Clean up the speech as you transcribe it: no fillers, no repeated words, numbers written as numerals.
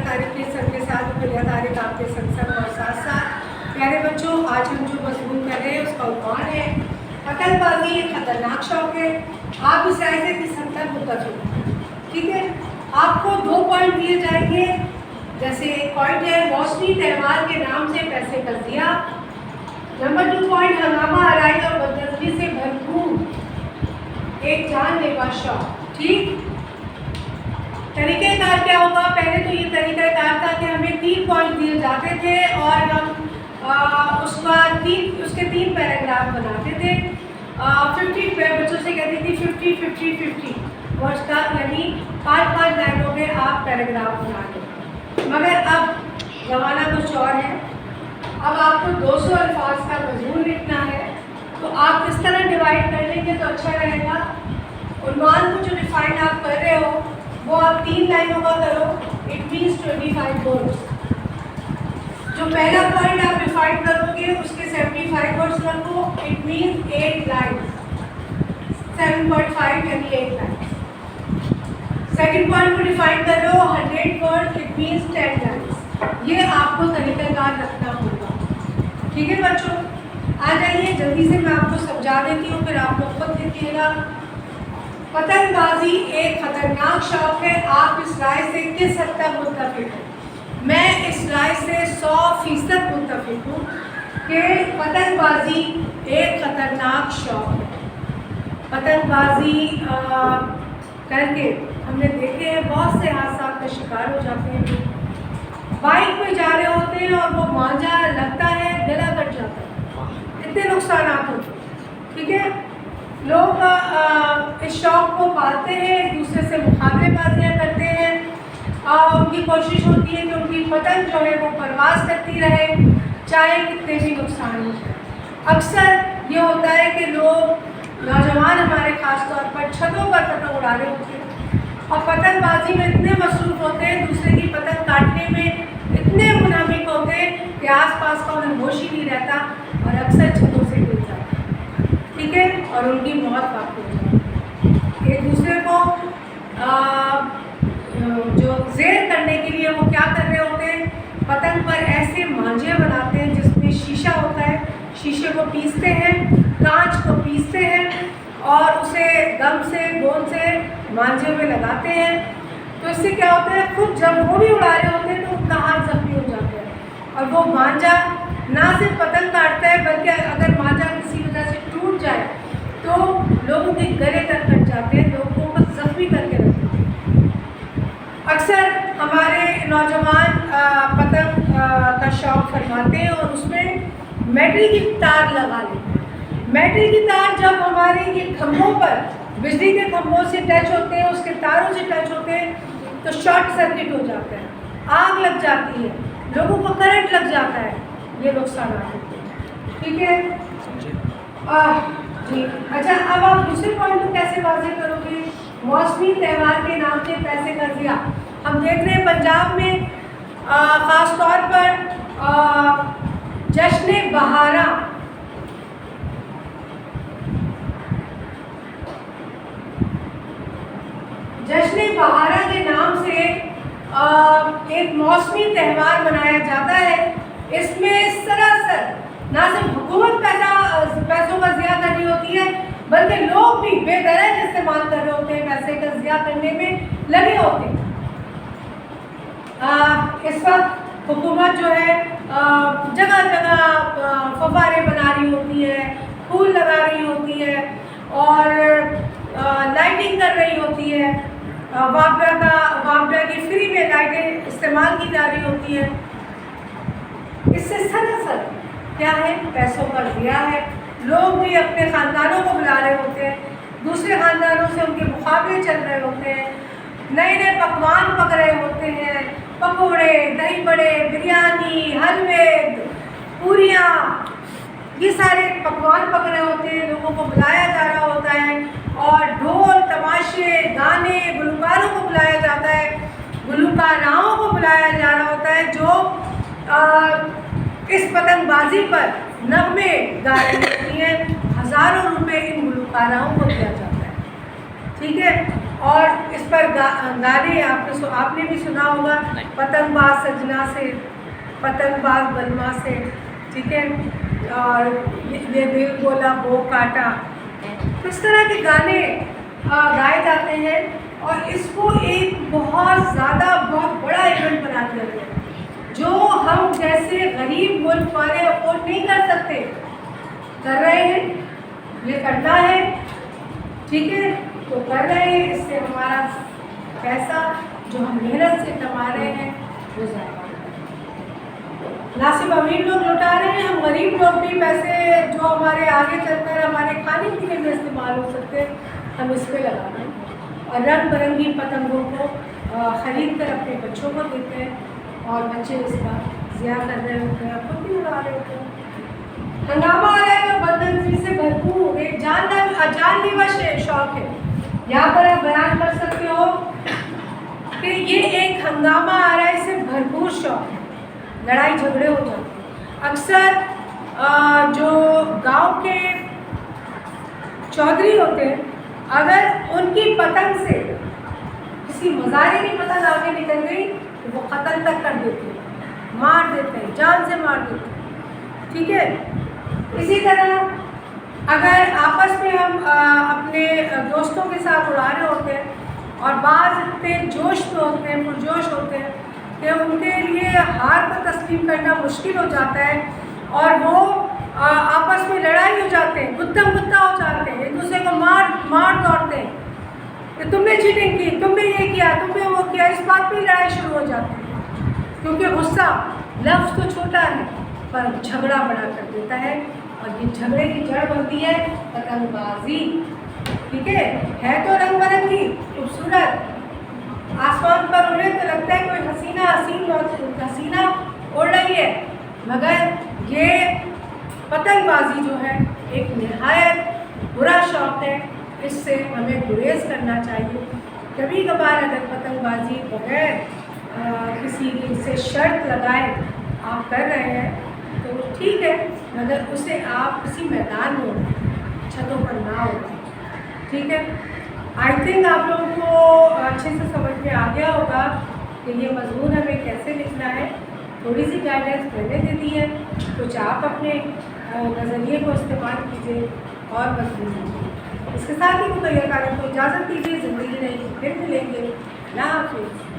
तारीख के संग के साथ बढ़िया तारीख आपके संग और साथ साथ प्यारे बच्चों, आज हम जो मजमून कर रहे हैं उसका उन्वान है पतंगबाजी एक खतरनाक शौक है। आप इस राय से किस हद तक मुत्तफिक? ठीक है, आपको 2 पॉइंट दिए जाएंगे। जैसे एक पॉइंट है मौसमी त्यौहार के नाम से पैसे कर दिया। नंबर 2 पॉइंट हंगामा आराई और बदतमीजी से भरपूर एक जानलेवा शौक। ठीक, तरीक़ेकार क्या होगा? पहले तो ये तरीक़ाकार था कि हमें 3 पॉइंट दिए जाते थे और हम उसके 3 पैराग्राफ बनाते थे। 50 बच्चों से कहती थी 50-50-50 वर्ड्स का, यानी 5-5 लाइनों में आप पैराग्राफ बना लें। मगर अब ज़माना कुछ और है। अब आपको 200 अल्फाज का मजमून लिखना है, तो आप इस तरह डिवाइड कर लेंगे तो अच्छा रहेगा। उन्वान को जो डिफाइन आप कर रहे हो वो आप 3 लाइनों का करो, इट मीन्स 25 वर्ड्स। जो पहला पॉइंट आप डिफाइन करोगे उसके 75 वर्ड्स रखो, इट मीन्स 8 लाइन्स, 7.5 यानी 8 लाइन्स। सेकंड पॉइंट को डिफाइन करो 100 वर्ड्स, इट मीन्स 10 लाइन्स। ये आपको तरीक़ाकार रखना होगा। ठीक है बच्चों, आ जाइए जल्दी से मैं आपको समझा देती हूँ, फिर आप लोग खुद लिखिएगा। पतंगबाजी एक खतरनाक शौक है। आप इस राय से किस हद तक मुत्तफिक हैं? मैं इस राय से 100% मुत्तफिक हूँ कि पतंगबाजी एक खतरनाक शौक है। पतंगबाजी करके हमने देखे हैं बहुत से हादसा का शिकार हो जाते हैं। बाइक पे जा रहे होते हैं और वो मांझा लगता है, गला कट जाता है, इतने नुकसान होते हैं। ठीक है, लोग इस शौक़ को पालते हैं, एक दूसरे से मुकाबलेबाजियाँ करते हैं। उनकी कोशिश होती है कि उनकी पतंग जो है वो परवाज़ करती रहे, चाहे कितने भी नुकसान हो जाए। अक्सर ये होता है कि लोग नौजवान हमारे ख़ास तौर पर छतों पर पतंग उड़ा रहे होते हैं और पतंगबाजी में इतने मसरूफ़ होते हैं, दूसरे की पतंग काटने में इतने मुनाफिक होते हैं कि आसपास का उन्हें होश ही नहीं रहता और अक्सर छतों से गिर जाते हैं। ठीक है, और उनकी मौत वाक़ई हो जाती है। एक दूसरे को जो ज़ेर करने के लिए वो क्या कर रहे होते हैं, पतंग पर ऐसे मांझे बनाते हैं जिसमें शीशा होता है, शीशे को पीसते हैं, कांच को पीसते हैं और उसे गम से गोंद से मांझे में लगाते हैं। तो इससे क्या होता है, खुद जब वो भी उड़ा रहे होते हैं तो उनका हाथ जख्मी हो जाता है और वो मांझा ना सिर्फ पतंग काटता है बल्कि अगर मांझा किसी वजह से टूट जाए तो लोगों के गले तक कट जाते हैं, लोगों को जख्मी करके रखते हैं। अक्सर हमारे नौजवान पतंग का शौक़ फरमाते हैं और उसमें मेटल की तार लगा लेते हैं। मेटल की तार जब हमारे ये खंभों पर, बिजली के खंभों से टच होते हैं, उसके तारों से टच होते हैं तो शॉर्ट सर्किट हो जाता है, आग लग जाती है, लोगों को करंट लग जाता है, ये नुकसान होते हैं। ठीक है जी। अच्छा, अब आप दूसरे पॉइंट को कैसे वाज़ेह करोगे? मौसमी त्यौहार के नाम से पैसे का ज़िया। हम देख रहे हैं पंजाब में ख़ास तौर पर जश्न बहारा के नाम से एक मौसमी त्यौहार मनाया जाता है। इसमें सरासर ना सिर्फ हुकूमत पैसों का ज़िया कर रही होती है बल्कि लोग भी बेदरज इस्तेमाल कर रहे होते हैं, पैसे का ज़िया करने में लगे होते हैं। इस वक्त हुकूमत जो है जगह जगह फव्वारे बना रही होती है, फूल लगा रही होती है और लाइटिंग कर रही होती है। वापडा की फ्री में लाइटें इस्तेमाल की जा रही होती है। इससे सरासर क्या है, पैसों का ज़िया है। लोग भी अपने ख़ानदानों को बुला रहे होते हैं, दूसरे ख़ानदानों से उनके मुकाबले चल रहे होते हैं, नए नए पकवान पक रहे होते हैं, पकोड़े, दही बड़े, बिरयानी, हलवे, पूरियाँ, ये सारे पकवान पक रहे होते हैं, लोगों को बुलाया जा रहा होता है और ढोल तमाशे गाने गुलकारों को बुलाया जाता है, गुलकाराओं को बुलाया जा रहा होता है जो इस पतंगबाजी पर नगमे गा रही होती हैं। हज़ारों रुपए इन गुलकाराओं को दिया जाता है। ठीक है, اور اس پر گانے آپ نے بھی سنا ہوگا، پتنگ باز سجنا سے، پتنگ باز بلما سے، ٹھیک ہے، اور یہ دل بولا بو کاٹا، اس طرح کے گانے گائے جاتے ہیں، اور اس کو ایک بہت زیادہ بہت بڑا ایونٹ بنا دیا گیا جو ہم جیسے غریب ملک والے افورڈ نہیں کر سکتے، کر رہے ہیں، یہ کرنا ہے، ٹھیک ہے، تو کر رہے ہیں، اس سے ہمارا پیسہ جو ہم محنت سے کما رہے ہیں وہ ضائع نہ صرف امیر لوگ لوٹا رہے ہیں، ہم غریب لوگ بھی پیسے جو ہمارے آگے چل کر ہمارے کھانے پینے میں استعمال ہو سکتے ہیں، ہم اس پہ لگا رہے ہیں، اور رنگ برنگی پتنگوں کو خرید کر اپنے بچوں کو دیتے ہیں، اور بچے اس کا ضیاع کر رہے ہوتے ہیں، خود بھی اڑا رہے ہوتے ہیں۔ ہنگامہ آ رہا ہے اور بدنظری سے بھرپور ایک جان لیوا شوق ہے، یہاں پر آپ بیان کر سکتے ہو کہ یہ ایک ہنگامہ آ رہا ہے سے بھرپور شوق ہے، لڑائی جھگڑے ہو جاتے ہیں۔ اکثر جو گاؤں کے چودھری ہوتے ہیں، اگر ان کی پتنگ سے کسی مظاہرے کی پتنگ آگے نکل گئی تو وہ قتل تک کر دیتے ہیں، مار دیتے ہیں، جان سے مار دیتے ہیں، ٹھیک ہے۔ اسی طرح اگر آپس میں ہم اپنے دوستوں کے ساتھ اڑا رہے ہوتے ہیں اور بعض اتنے جوش میں ہوتے ہیں، پرجوش ہوتے ہیں کہ ان کے لیے ہار کو تسلیم کرنا مشکل ہو جاتا ہے، اور وہ آپس میں لڑائی ہو جاتے ہیں، گتم گتا ہو جاتے ہیں، ایک دوسرے کو مار دوڑتے ہیں کہ تم نے چیٹنگ کی، تم نے یہ کیا، تم نے وہ کیا، اس بات پہ لڑائی شروع ہو جاتی ہے، کیونکہ غصہ لفظ تو چھوٹا ہے پر جھگڑا بڑا کر دیتا ہے، اور یہ جھگڑے کی جڑ بنتی ہے پتنگ بازی، ٹھیک ہے تو رنگ برنگی خوبصورت، آسمان پر اڑے تو لگتا ہے کوئی حسینہ اڑ رہی ہے، مگر یہ پتنگ بازی جو ہے ایک نہایت برا شوق ہے، اس سے ہمیں گریز کرنا چاہیے۔ کبھی کبھار اگر پتنگ بازی بغیر کسی سے شرط لگائے آپ کر رہے ہیں تو ٹھیک ہے، مگر اسے آپ کسی میدان میں ہوتے، چھتوں پر نہ ہوتے، ٹھیک ہے۔ آئی تھنک آپ لوگوں کو اچھے سے سمجھ میں آ گیا ہوگا کہ یہ مضمون ہمیں کیسے لکھنا ہے، تھوڑی سی گائیڈنس میں نے دے دی ہے، کچھ آپ اپنے نظریے کو استعمال کیجیے اور مضمون لیجیے۔ اس کے ساتھ ہی مقرر کاروں کو اجازت دیجیے، زندگی نہیں پھر ملیں گے، اللہ حافظ۔